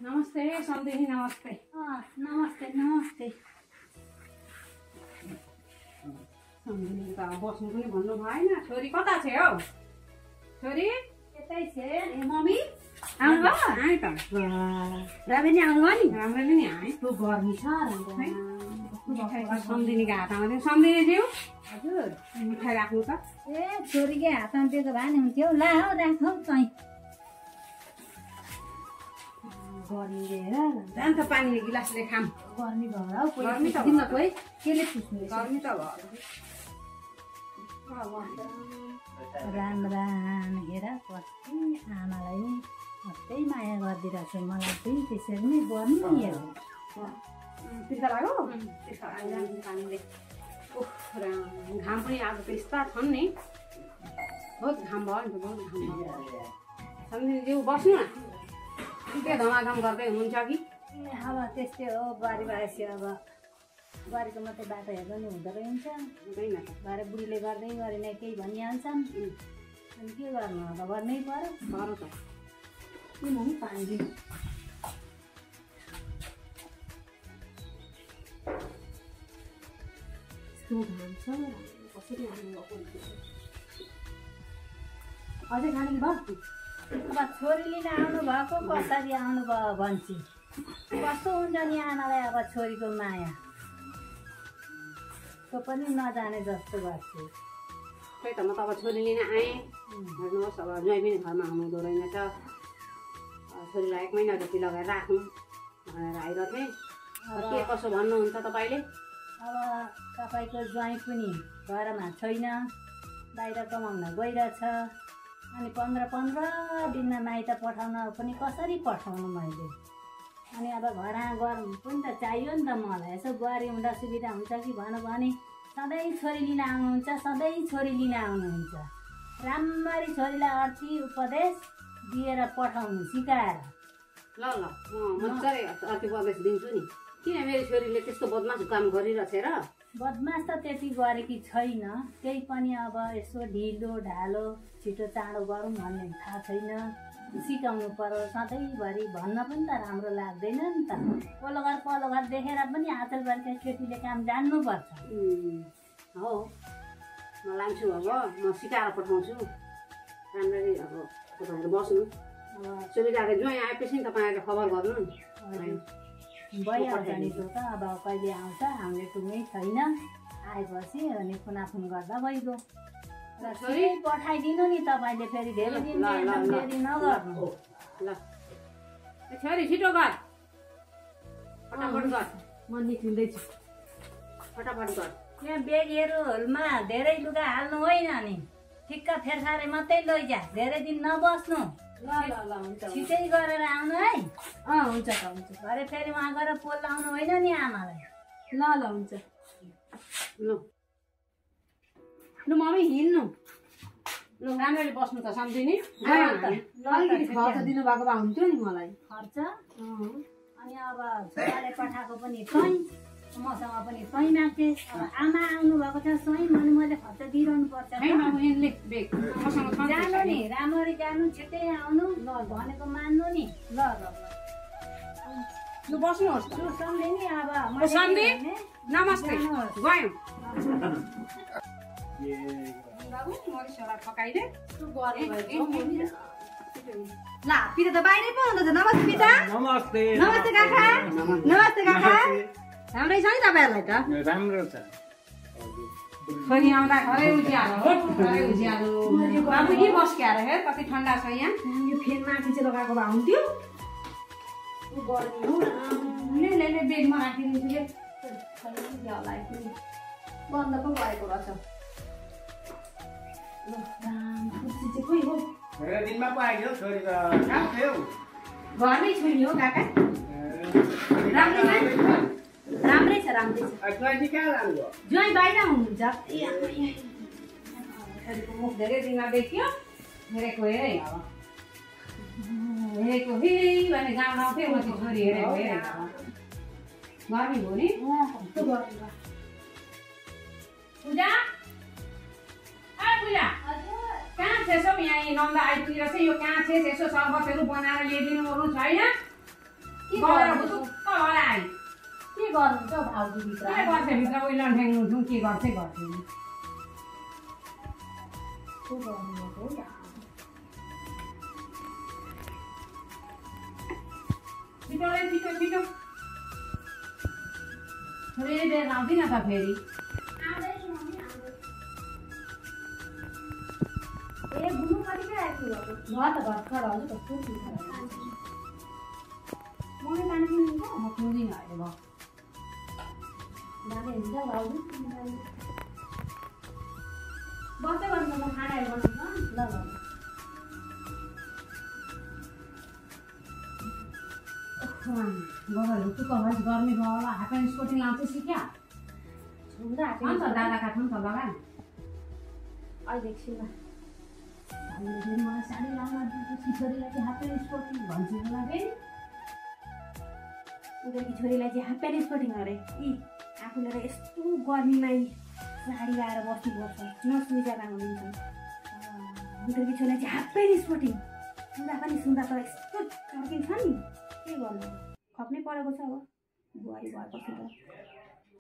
नमस्ते सम्धिनी नमस्ते। नमस्ते नमस्ते। सम्धिनी त बस्नु पनि भन्नु भएन। छोरी कता छ हौ? छोरी यतै छ। ए मम्मी आउनु भयो? आएँ त। राम्रै नि आउनु भयो नि? राम्रैले नि आएँ। त्यो गर्मी छ सम्धिनीको हातमा दिउँ। सम्धिनी ज्यू हजुर मिठाई राख्नु त। ए छोरीकै हातमा दिएको भए नि हुन्थ्यो। ला हौ राखौ तै गर्मी लिएर जान्छ पानीले गिलासले खाम। गर्मी भयो हौ। गर्मी त किन कोही केले पुस्नु गर्मी त भयो। राम राम हेर कति आमालाई नि कतै माया गरिदिरहेको छ। मलाई पनि त्यसरी नै गर्नु नि हेर। तिर्खा लाग्यो? तिर्खा आइरहन्छ पानीले। ओह घाम पनि आज त यस्ता छन् नि। बहुत घाम भयो नि त, बहुत घाम भयो। सम्धिनी ज्यू बस्नु न। के धमाधम गर्दै हुनुहुन्छ कि? अब त्यस्तै हो। बारी भएपछि अब बारीको मात्रै बाटो हेर्नु नि हुँदो रहेछ। हुँदैन त। भरे बुढीले गर्दै गरेन केही भनिहाल्छन्। अनि के गर्नु अब गर्नै पर्यो। गरौँ त। के मम्मी पानी दिनु। यस्तो घाम छ कसरी आउनु अझै खाने भयो? अब छोरी लिन आउनुभएको कसरी आउनुभयो भन्छ। कस्तो हुन्छ नि आमालाई अब छोरीको माया त्यो पनि नजाने जस्तो गर्छु। त्यही त म त अब छोरी लिन आएँ। हेर्नुहोस् अब ज्वाइँ पनि घरमा आउनुहुँदो रहेछ। छोरीलाई 1 महिना जति लगाएर राख्नु भनेर आइरहेको थिएँ। के कसो भन्नुहुन्छ तपाईँले? अब तपाईँको ज्वाइँ पनि घरमा छैन, बाहिर कमाउन गइरहेछ। अनि 15 दिनमा माइत पठाउन पनि कसरी पठाउनु मैले। अनि अब घर गर्नु पनि त चाहियो नि त मलाई। यसो बुहारी हुँदा सुविधा हुन्छ कि भनौँ भने सधैँ छोरी लिन आउनुहुन्छ, सधैँ छोरी लिन आउनुहुन्छ। राम्ररी छोरीलाई अर्थी उपदेश दिएर पठाउनु सिकाएर। ल ल म मजाले अति उपदेश दिन्छु नि। किन मेरो छोरीले त्यस्तो बदमास काम गरिरहेछ र? बदमास त त्यति गरेकी छैन। त्यही पनि अब यसो ढिलो ढालो छिटो चाँडो गरौँ भन्ने थाहा छैन। सिकाउनु पर्यो। सधैँभरि भन्न पनि त राम्रो लाग्दैन नि त। पल्लो घर देखेर पनि आजकलका केटीले काम जान्नुपर्छ। हो म लान्छु। अब म सिकाएर पठाउँछु। राम्ररी अब तपाईँहरू बस्नु। सुविधाले ज्वाइँ आएपछि नि तपाईँहरूले खबर गर्नु नि। भइहाल्छ नि त्यो त। अब कहिले आउँछ आउने टुङ्गै छैन। आएपछि अनि फोनाफोन गर्दा भइगयो। र छोरी पठाइदिनु नि तपाईँले। फेरि धेरै दिन फेरि नगर्नु ल। छोरी छिटो गर, फटाफट गर। म निक्लिँदैछु। फटाफट गर। यहाँ बेगहरूमा धेरै लुगा हाल्नु होइन नि। ठिक्क फेरफारे मात्रै लैजा। धेरै दिन नबस्नु। ल ल ल हुन्छ। छिटै गरेर आउनु है। हुन्छ त हुन्छ। भरे फेरि उहाँ गएर पोल लाउनु होइन नि आमालाई। ल ल हुन्छ। लु मम्मी हिँड्नु। लु राम्ररी बस्नु त सम्धिनी। अलिकति खर्च दिनुभएको भए हुन्थ्यो नि मलाई। खर्च अनि अब छोराले पठाएको पनि तै, मसँग पनि तै माग्थे। अब आमा आउनुभएको छ स्वयं अनि मैले खर्च दिइरहनु पर्छ। जानु नि, राम्ररी जानु, छिट्टै आउनु। ल भनेको मान्नु नि। ल ल लु बस्नुहोस्। सम्झिने अब सम्धि नमस्ते। गयौँ बाबु मरिस छोरा पकाइदे। ला पिता त बाहिरै पो हुँदैछ। नमस्ते पिता। नमस्ते। नमस्ते काका। नमस्ते काका। राम्रै छ नि तपाईँहरूलाई त? राम्रो छ। छोरी आउँदा घरै उज्यालो हो। घरै उज्यालो। बाबु के बस्क्या अरे हेर कति ठन्डा छ यहाँ। यो फेन माथि चाहिँ लगाएको भए हुन्थ्यो। गर्मी हो। ले बेगमा राखिदिन्छु। बन्द पो भएको रहेछ। खोइ हो धेरै दिनमा पो आइयो छोरी त। कहाँ थियो? घरमै छोरी हो काका। राम्रै छ राम्रै छ। ज्वाइँ कहाँ लानुभयो? ज्वाइँ बाहिर हुनुहुन्छ। छोरीको मुख धेरै दिनमा देखियो। हेरेको हेरै अब हेरेको हे भने गाउँ गाउँथ्यो। म चाहिँ छोरी हेरेको हेरै गर्मी हो नि। कस्तो गर्मी भयो। पूजा पूजा कहाँ छेसौ? यहाँ नन्दा आइपुगेर चाहिँ यो कहाँ छेस यसो सर्बतहरू बनाएर ल्याइदिनुहरू छैन? गएर बुटुक्क हराए के गर्नुहुन्छ हौ भाउजूभित्र के गर्थे भित्र उयो लन्ठ्याङ लुन्ठुङ के गर्थे के गर्नुभएको हो छिटोले छिटो छिटो थोरै बेर आउँदिन त फेरि ए बुनु पनि कहाँ आइपुग्यो घर त भर्खर हजुर कस्तो मलाई पानी पिउनुहुन्छ म पिउँदिनँ अहिले भयो जाँदै हुन्छ भाउजू बस्दै गर्नु म खानाहरू बनाउँछु ल ल गएर लुटुक्क भएछ गर्मी भयो होला हाफ प्यान्ट स्पोर्टिङ लाउँछस् कि क्या हुन्छ अन्त दादा काट्नु नि त लगा नि अहिले एकछिनमा हामीले फेरि मलाई साडी लाउन दिएपछि छोरीलाई चाहिँ हाफ प्यान्ट स्पोर्टिङ भन्छु होला फेरि उनीहरूको छोरीलाई चाहिँ हाफ प्यान्ट स्पोर्टिङ अरे यी आफूले र यस्तो गर्मीमा साडी लगाएर बस्नुपर्छ नसुइजा हुनुहुन्छ उनीहरूको छोरीलाई चाहिँ हाफ प्यान्ट स्पोर्टिङ सुन्दा पनि सुन्दा त यस्तो चर्किन्छ नि के गर्नु खप्नै परेको छ अब बुहारी भएपछि त